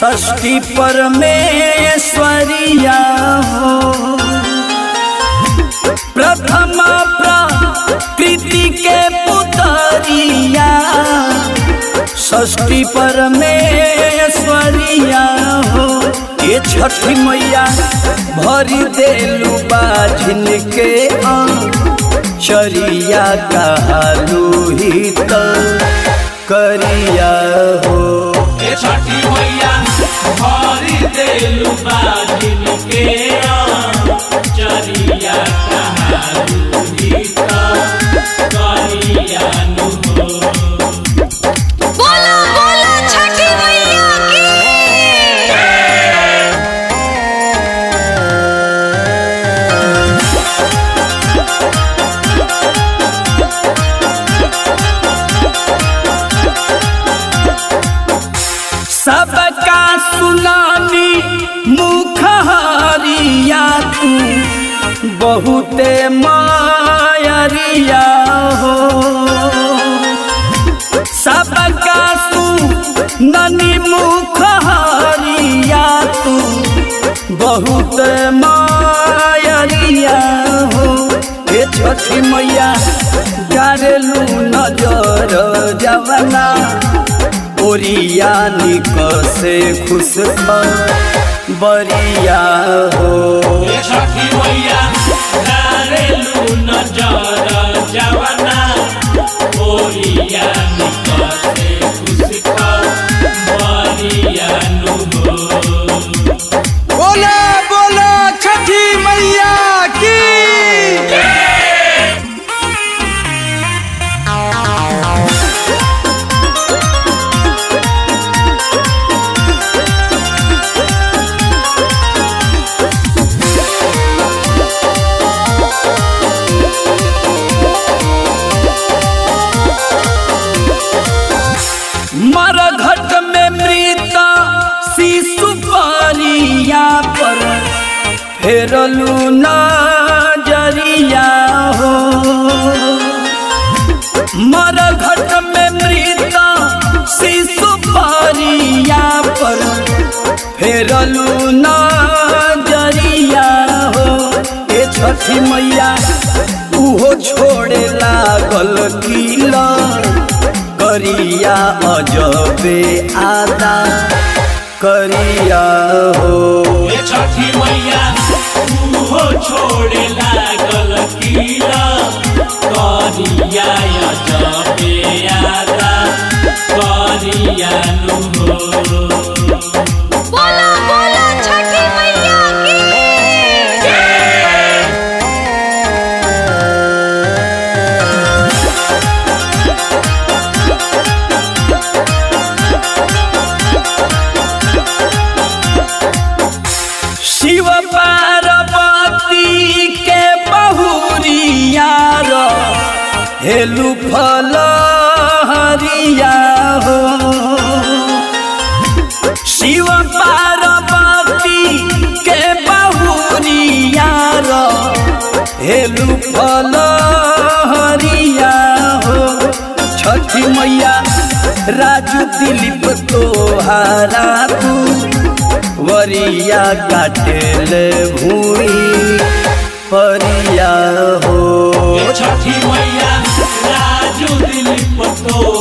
षष्ठी परमेश्वरिया हो, प्रथम प्रकृति के पुतरिया। षष्ठी परमेश्वरिया हो, ये छठी मैया भरी देलू बाझिन के चरिया कहलू ही तो करिया हो। ये छठी मैया भरी देलू बाझिन के चरिया कहलू ही तो करिया नु हो। बोलो बोलो छठी मैया की। सबका सुनानी मुखहरिया तू बहुते मायरिया हो। सबका सुनानी मुखहरिया तू बहुत मायरिया हो। ये छठी मैया डारेलू नजर जवना ओरिया निकसे खुश बरिया हो। ये छठी मैया डारेलू नजर जवना ओरिया निकसे खुश बरिया नु हो। बोला बोला छठी मैया की। मरघट में मृत शिशु परिया पर फेरलू नजरिया हो। मरघट में मृत शिशु परिया पर फेरलू नजरिया हो। ये छठी मैया उहो छोड़े लागल किला करिया अजबे आदा करिया हो। ये छठी मैया उहो छोड़े लागल किला करिया अजबे आदा करिया नु हो। बोलो बोलो छठी मैया की। शिव पार्वती के बहुरिया हेलू फल हरिया हो। शिव पार्वती के बहुरिया हेलू फल हरिया हो। छठी मैया राजू दिलीप तोहारा तू वरिया काटेल भूमि परिया हो। ये छठी मैया राजू दिलीप तो